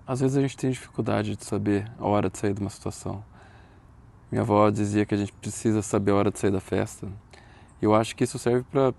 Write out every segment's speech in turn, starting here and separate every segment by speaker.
Speaker 1: Às vezes a gente tem dificuldade de saber a hora de sair de uma situação. Minha avó dizia que a gente precisa saber a hora de sair da festa. E eu acho que isso serve para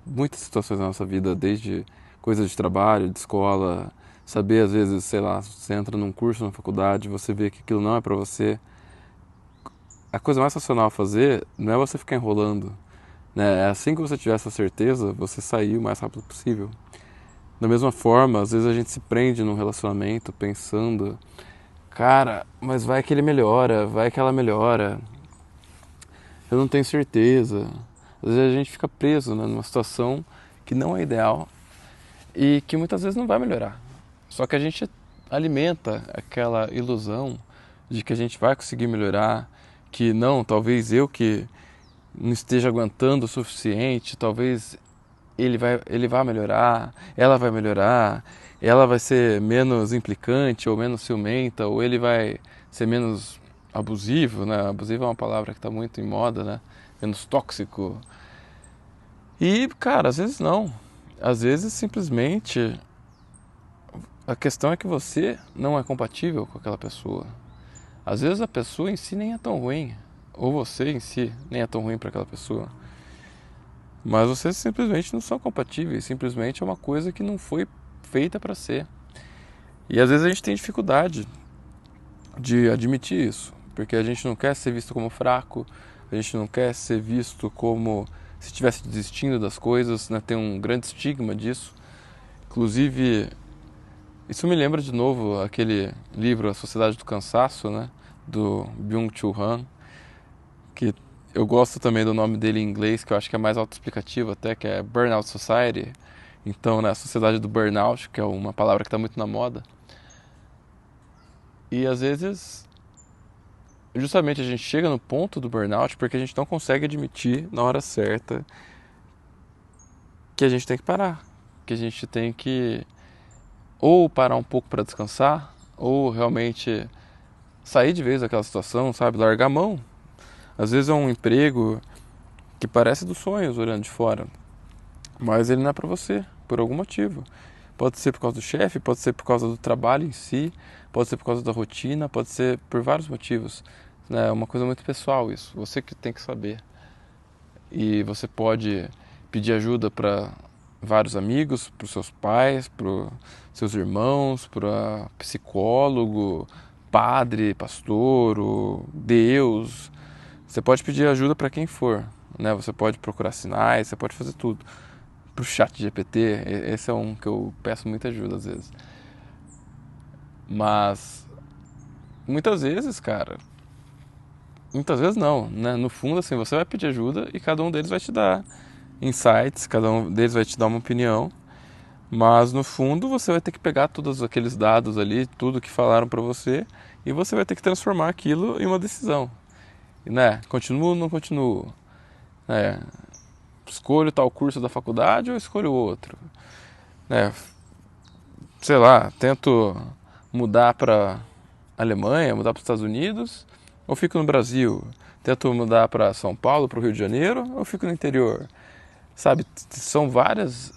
Speaker 1: muitas situações da nossa vida, desde coisas de trabalho, de escola, saber às vezes, sei lá, você entra num curso na faculdade, você vê que aquilo não é para você. A coisa mais racional a fazer não é você ficar enrolando, né? É assim que você tiver essa certeza, você sair o mais rápido possível. Da mesma forma, às vezes a gente se prende num relacionamento pensando, cara, mas vai que ele melhora, vai que ela melhora, eu não tenho certeza. Às vezes a gente fica preso, né, numa situação que não é ideal e que muitas vezes não vai melhorar. Só que a gente alimenta aquela ilusão de que a gente vai conseguir melhorar, que não, talvez eu que não esteja aguentando o suficiente, talvez ele vai melhorar, ela vai ser menos implicante ou menos ciumenta, ou ele vai ser menos abusivo, né? Abusivo é uma palavra que está muito em moda, né? Menos tóxico. E, cara, às vezes não. Às vezes simplesmente a questão é que você não é compatível com aquela pessoa. Às vezes a pessoa em si nem é tão ruim, ou você em si nem é tão ruim para aquela pessoa. Mas vocês simplesmente não são compatíveis, simplesmente é uma coisa que não foi feita para ser. E às vezes a gente tem dificuldade de admitir isso, porque a gente não quer ser visto como fraco, a gente não quer ser visto como se estivesse desistindo das coisas, né? Tem um grande estigma disso. Inclusive, isso me lembra de novo aquele livro A Sociedade do Cansaço, né? Do Byung-Chul Han, que eu gosto também do nome dele em inglês, que eu acho que é mais autoexplicativo até, que é Burnout Society. Então, né, a sociedade do burnout, que é uma palavra que está muito na moda. E às vezes, justamente a gente chega no ponto do burnout porque a gente não consegue admitir na hora certa que a gente tem que parar, que a gente tem que ou parar um pouco para descansar, ou realmente sair de vez daquela situação, sabe, largar a mão. Às vezes é um emprego que parece dos sonhos olhando de fora, mas ele não é para você, por algum motivo. Pode ser por causa do chefe, pode ser por causa do trabalho em si, pode ser por causa da rotina, pode ser por vários motivos. É uma coisa muito pessoal isso, você que tem que saber. E você pode pedir ajuda para vários amigos, para os seus pais, para os seus irmãos, para psicólogo, padre, pastor, Deus. Você pode pedir ajuda para quem for, né? Você pode procurar sinais, você pode fazer tudo. Pro chat GPT, esse é um que eu peço muita ajuda às vezes. Mas muitas vezes, cara, muitas vezes não, né? No fundo, assim, você vai pedir ajuda e cada um deles vai te dar insights, cada um deles vai te dar uma opinião, mas no fundo você vai ter que pegar todos aqueles dados ali, tudo que falaram para você, e você vai ter que transformar aquilo em uma decisão, né? Continuo ou não continuo? Né? Escolho tal curso da faculdade ou escolho outro? Né? Sei lá, tento mudar para Alemanha, mudar para os Estados Unidos, ou fico no Brasil? Tento mudar para São Paulo, para o Rio de Janeiro, ou fico no interior? Sabe, são várias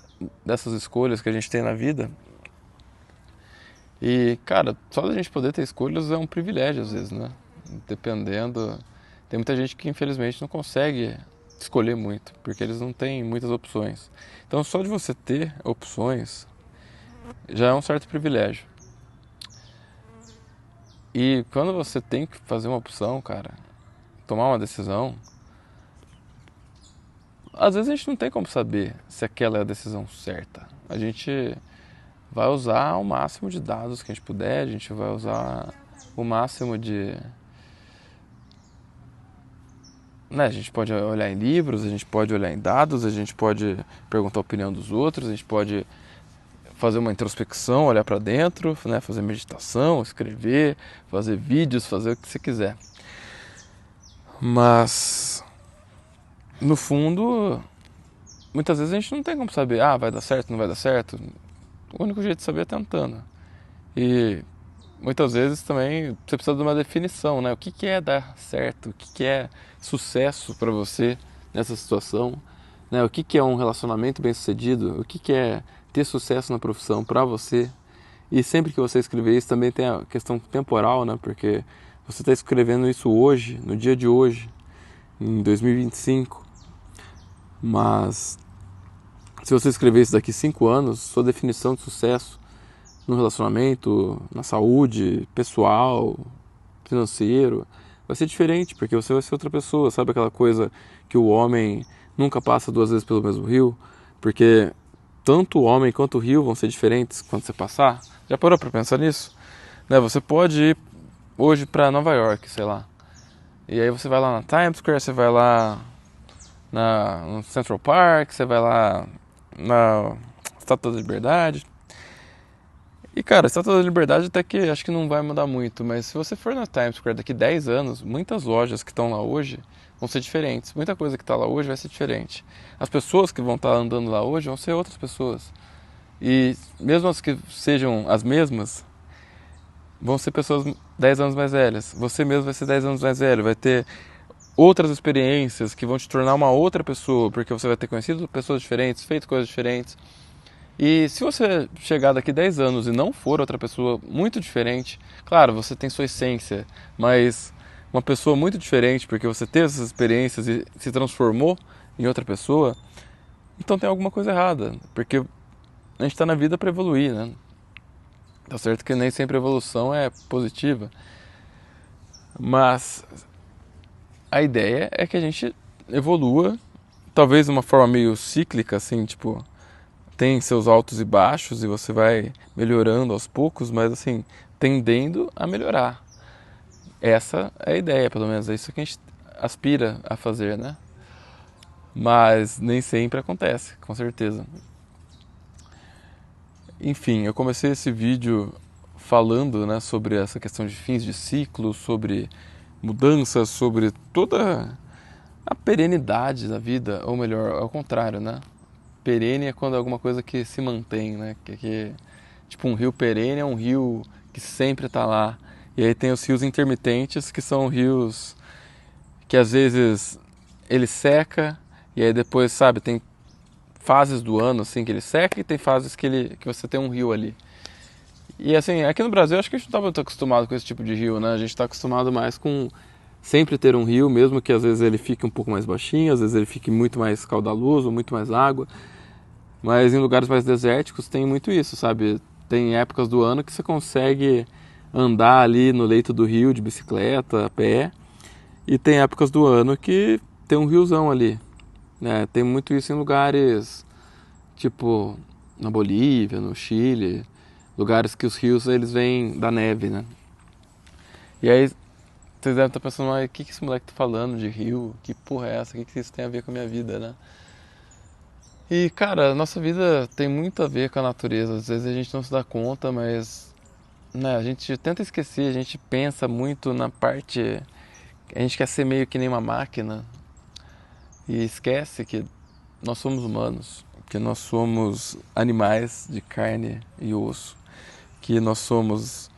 Speaker 1: dessas escolhas que a gente tem na vida. E, cara, só da gente poder ter escolhas é um privilégio às vezes, né? Dependendo. Tem muita gente que infelizmente não consegue escolher muito, porque eles não têm muitas opções. Então, só de você ter opções já é um certo privilégio. E quando você tem que fazer uma opção, cara, tomar uma decisão, às vezes a gente não tem como saber se aquela é a decisão certa. A gente vai usar o máximo de dados que a gente puder, a gente vai usar o máximo de. Né, a gente pode olhar em livros, a gente pode olhar em dados, a gente pode perguntar a opinião dos outros, a gente pode fazer uma introspecção, olhar para dentro, né, fazer meditação, escrever, fazer vídeos, fazer o que você quiser. Mas, no fundo, muitas vezes a gente não tem como saber, vai dar certo, não vai dar certo. O único jeito de saber é tentando. E muitas vezes também você precisa de uma definição, né? O que é dar certo? O que é sucesso para você nessa situação? Né? O que é um relacionamento bem sucedido? O que é ter sucesso na profissão para você? E sempre que você escrever isso também tem a questão temporal, né? Porque você está escrevendo isso hoje, no dia de hoje, em 2025. Mas se você escrever isso daqui 5 anos, sua definição de sucesso no relacionamento, na saúde, pessoal, financeiro, vai ser diferente, porque você vai ser outra pessoa. Sabe aquela coisa que o homem nunca passa 2 vezes pelo mesmo rio? Porque tanto o homem quanto o rio vão ser diferentes quando você passar. Já parou pra pensar nisso? Né? Você pode ir hoje pra Nova York, sei lá. E aí você vai lá na Times Square, você vai lá no Central Park, você vai lá na Estátua da Liberdade. E cara, a Estátua da Liberdade até que acho que não vai mudar muito, mas se você for na Times Square daqui 10 anos, muitas lojas que estão lá hoje vão ser diferentes. Muita coisa que está lá hoje vai ser diferente. As pessoas que vão estar andando lá hoje vão ser outras pessoas. E mesmo as que sejam as mesmas, vão ser pessoas 10 anos mais velhas. Você mesmo vai ser 10 anos mais velho, vai ter outras experiências que vão te tornar uma outra pessoa, porque você vai ter conhecido pessoas diferentes, feito coisas diferentes. E se você chegar daqui 10 anos e não for outra pessoa muito diferente, claro, você tem sua essência, mas uma pessoa muito diferente porque você teve essas experiências e se transformou em outra pessoa, então tem alguma coisa errada, porque a gente está na vida para evoluir, né? Tá certo que nem sempre a evolução é positiva, mas a ideia é que a gente evolua, talvez de uma forma meio cíclica, assim, tipo, tem seus altos e baixos e você vai melhorando aos poucos, mas assim, tendendo a melhorar. Essa é a ideia, pelo menos, é isso que a gente aspira a fazer, né? Mas nem sempre acontece, com certeza. Enfim, eu comecei esse vídeo falando, né, sobre essa questão de fins de ciclo, sobre mudanças, sobre toda a perenidade da vida, ou melhor, ao contrário, né? Perene é quando é alguma coisa que se mantém, né? Tipo, um rio perene é um rio que sempre está lá. E aí tem os rios intermitentes, que são rios que às vezes ele seca e aí depois, sabe, tem fases do ano assim que ele seca e tem fases que você tem um rio ali. E assim, aqui no Brasil acho que a gente não está muito acostumado com esse tipo de rio, né? A gente está acostumado mais com sempre ter um rio, mesmo que às vezes ele fique um pouco mais baixinho, às vezes ele fique muito mais caudaloso, muito mais água. Mas em lugares mais desérticos tem muito isso, sabe? Tem épocas do ano que você consegue andar ali no leito do rio de bicicleta, a pé, e tem épocas do ano que tem um riozão ali, né? Tem muito isso em lugares tipo na Bolívia, no Chile, lugares que os rios eles vêm da neve, né? E aí vocês devem estar pensando, mas o que esse moleque tá falando de rio? Que porra é essa? O que isso tem a ver com a minha vida, né? E cara, a nossa vida tem muito a ver com a natureza. Às vezes a gente não se dá conta, mas né, a gente tenta esquecer, a gente pensa muito na parte. A gente quer ser meio que nem uma máquina e esquece que nós somos humanos, que nós somos animais de carne e osso, que nós somos,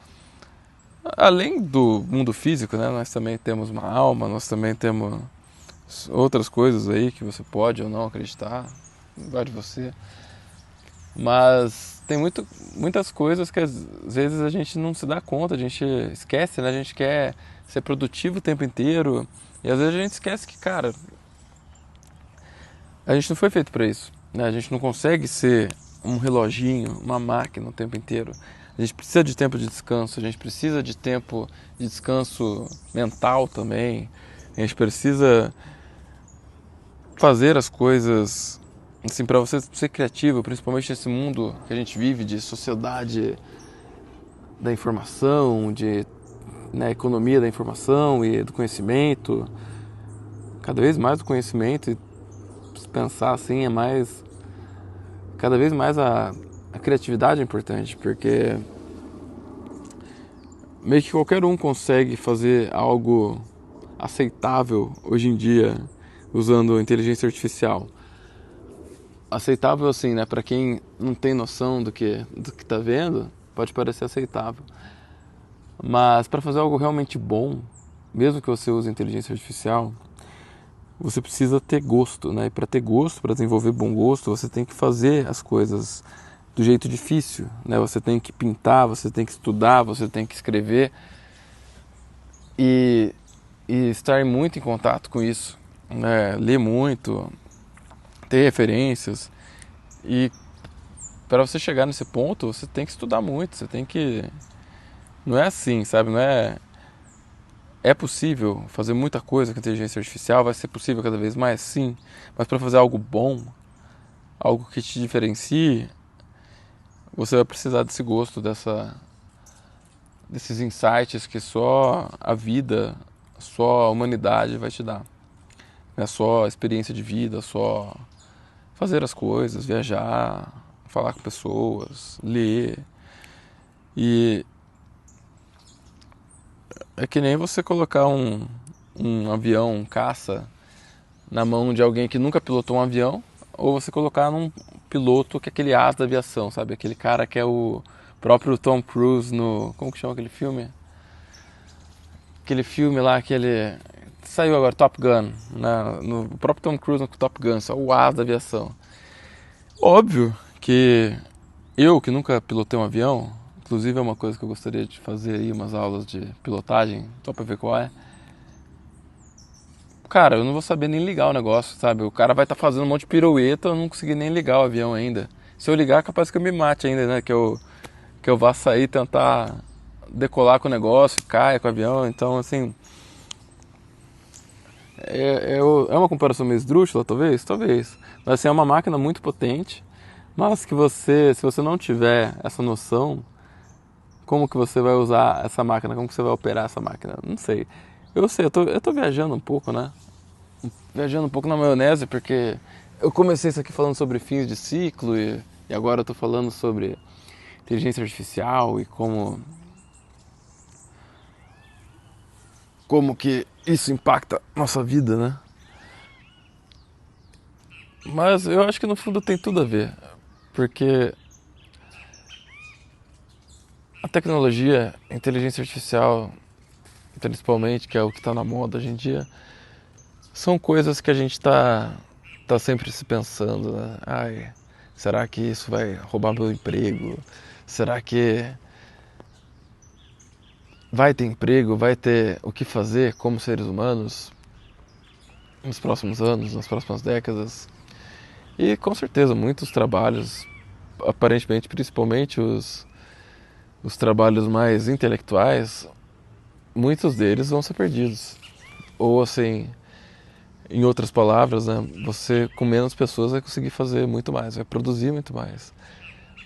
Speaker 1: além do mundo físico, né, nós também temos uma alma, nós também temos outras coisas aí que você pode ou não acreditar, vai de você. Mas tem muitas coisas que às vezes a gente não se dá conta, a gente esquece, né? A gente quer ser produtivo o tempo inteiro e às vezes a gente esquece que, cara, a gente não foi feito para isso, né? A gente não consegue ser um reloginho, uma máquina o tempo inteiro. A gente precisa de tempo de descanso, a gente precisa de tempo de descanso mental também. A gente precisa fazer as coisas assim, para você ser criativo, principalmente nesse mundo que a gente vive de sociedade da informação, de né, economia da informação e do conhecimento, cada vez mais do conhecimento, e se pensar assim é mais, cada vez mais a criatividade é importante, porque meio que qualquer um consegue fazer algo aceitável hoje em dia usando inteligência artificial. Aceitável assim, né? Para quem não tem noção do que tá vendo, pode parecer aceitável. Mas para fazer algo realmente bom, mesmo que você use inteligência artificial, você precisa ter gosto, né? E para ter gosto, para desenvolver bom gosto, você tem que fazer as coisas do jeito difícil, né? Você tem que pintar, você tem que estudar, você tem que escrever e estar muito em contato com isso, né? Ler muito, ter referências e para você chegar nesse ponto, você tem que estudar muito, você tem que... Não é assim, sabe? Não é... É possível fazer muita coisa com inteligência artificial, vai ser possível cada vez mais, sim, mas para fazer algo bom, algo que te diferencie, você vai precisar desse gosto, desses insights que só a vida, só a humanidade vai te dar. Não é só a experiência de vida, só fazer as coisas, viajar, falar com pessoas, ler. E é que nem você colocar um avião, um caça, na mão de alguém que nunca pilotou um avião, ou você colocar num piloto que é aquele as da aviação, sabe? Aquele cara que é o próprio Tom Cruise no... Como que chama aquele filme? Aquele filme lá que ele... Saiu agora, Top Gun, né? No próprio Tom Cruise no Top Gun, só o as da aviação. Óbvio que eu, que nunca pilotei um avião, inclusive é uma coisa que eu gostaria de fazer aí, umas aulas de pilotagem, só pra ver qual é. Cara, eu não vou saber nem ligar o negócio, sabe? O cara vai estar fazendo um monte de pirueta, eu não consegui nem ligar o avião ainda. Se eu ligar, é capaz que eu me mate ainda, né? Que eu vá sair, tentar decolar com o negócio, caia com o avião. Então, assim, é uma comparação meio esdrúxula, talvez? Talvez. Mas, assim, é uma máquina muito potente, mas que você, se você não tiver essa noção, como que você vai usar essa máquina? Como que você vai operar essa máquina? Não sei. Eu tô viajando um pouco, né? Viajando um pouco na maionese, porque eu comecei isso aqui falando sobre fins de ciclo e agora eu tô falando sobre inteligência artificial e como que isso impacta nossa vida, né? Mas eu acho que no fundo tem tudo a ver, porque a tecnologia, a inteligência artificial, principalmente, que é o que está na moda hoje em dia, são coisas que a gente tá sempre se pensando, né? Ai, será que isso vai roubar meu emprego? Será que vai ter emprego? Vai ter o que fazer como seres humanos nos próximos anos, nas próximas décadas? E com certeza muitos trabalhos, aparentemente principalmente os trabalhos mais intelectuais, muitos deles vão ser perdidos. Ou assim, em outras palavras, né, você com menos pessoas vai conseguir fazer muito mais, vai produzir muito mais.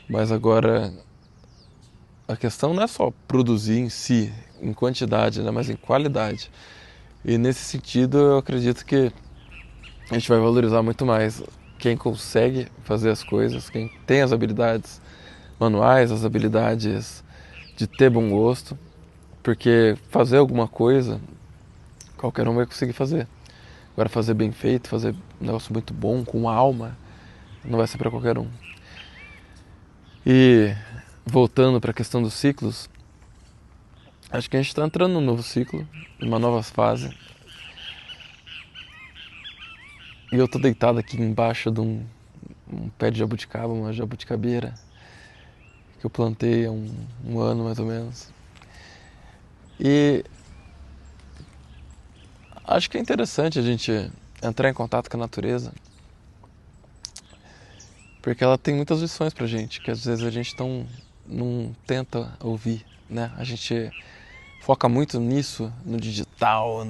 Speaker 1: Mas agora a questão não é só produzir em si, em quantidade, né, mas em qualidade. E nesse sentido eu acredito que a gente vai valorizar muito mais quem consegue fazer as coisas, quem tem as habilidades manuais, as habilidades de ter bom gosto, porque fazer alguma coisa qualquer um vai conseguir fazer. Agora fazer bem feito, fazer um negócio muito bom, com alma, não vai ser para qualquer um. E voltando para a questão dos ciclos, acho que a gente está entrando num novo ciclo, numa nova fase. E eu tô deitado aqui embaixo de um pé de jabuticaba, uma jabuticabeira, que eu plantei há um ano mais ou menos. E acho que é interessante a gente entrar em contato com a natureza, porque ela tem muitas lições pra gente, que às vezes a gente não tenta ouvir, né? A gente foca muito nisso, no digital,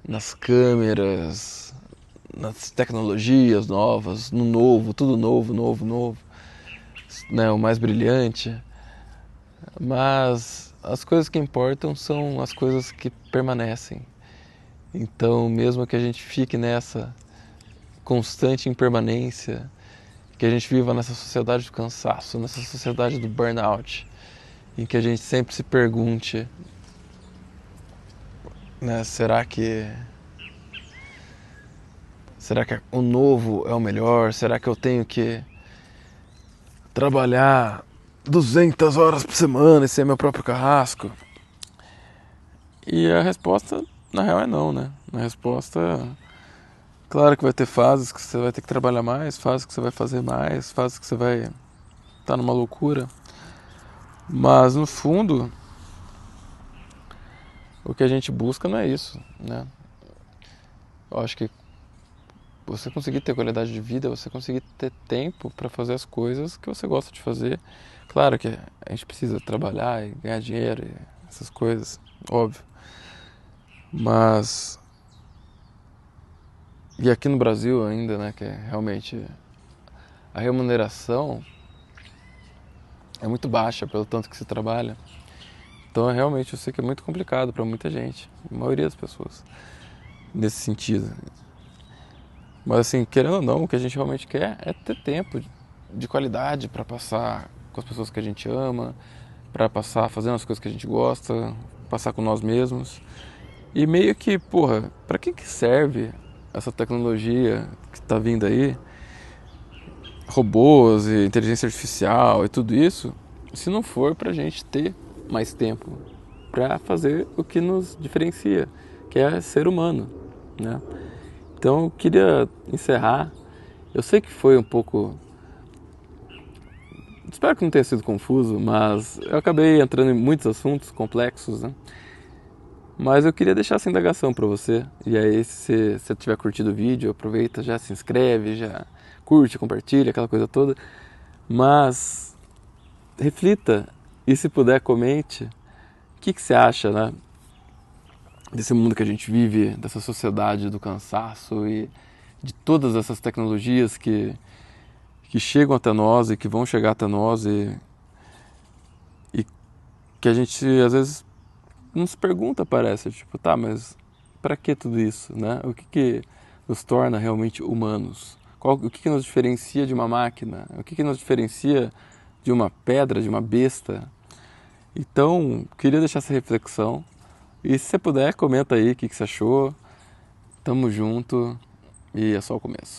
Speaker 1: nas câmeras, nas tecnologias novas, no novo, tudo novo, novo, novo, né? O mais brilhante. Mas as coisas que importam são as coisas que permanecem. Então, mesmo que a gente fique nessa constante impermanência, que a gente viva nessa sociedade do cansaço, nessa sociedade do burnout, em que a gente sempre se pergunte, né, será que o novo é o melhor? Será que eu tenho que trabalhar 200 horas por semana e ser meu próprio carrasco? E a resposta, na real, é não, né? A resposta Claro que vai ter fases que você vai ter que trabalhar mais, fases que você vai fazer mais, fases que você vai estar numa loucura. Mas no fundo, o que a gente busca não é isso, né? Eu acho que você conseguir ter qualidade de vida, você conseguir ter tempo para fazer as coisas que você gosta de fazer. Claro que a gente precisa trabalhar e ganhar dinheiro e essas coisas, óbvio. Mas e aqui no Brasil ainda, né, que é realmente a remuneração é muito baixa pelo tanto que se trabalha. Então, realmente, eu sei que é muito complicado para muita gente, a maioria das pessoas, nesse sentido. Mas, assim, querendo ou não, o que a gente realmente quer é ter tempo de qualidade para passar com as pessoas que a gente ama, para passar fazendo as coisas que a gente gosta, passar com nós mesmos. E meio que, porra, para que serve essa tecnologia que está vindo aí, robôs e inteligência artificial e tudo isso, se não for pra gente ter mais tempo para fazer o que nos diferencia, que é ser humano, né? Então eu queria encerrar. Eu sei que foi um pouco, espero que não tenha sido confuso, mas eu acabei entrando em muitos assuntos complexos, né? Mas eu queria deixar essa indagação para você. E aí, se você tiver curtido o vídeo, aproveita, já se inscreve, já curte, compartilha, aquela coisa toda. Mas reflita e, se puder, comente o que você acha, né, desse mundo que a gente vive, dessa sociedade do cansaço e de todas essas tecnologias que chegam até nós e que vão chegar até nós e que a gente às vezes nos pergunta, parece, tipo, tá, mas para que tudo isso, né? O que nos torna realmente humanos? O que nos diferencia de uma máquina? O que nos diferencia de uma pedra, de uma besta? Então, queria deixar essa reflexão. E se você puder, comenta aí o que você achou. Tamo junto e é só o começo.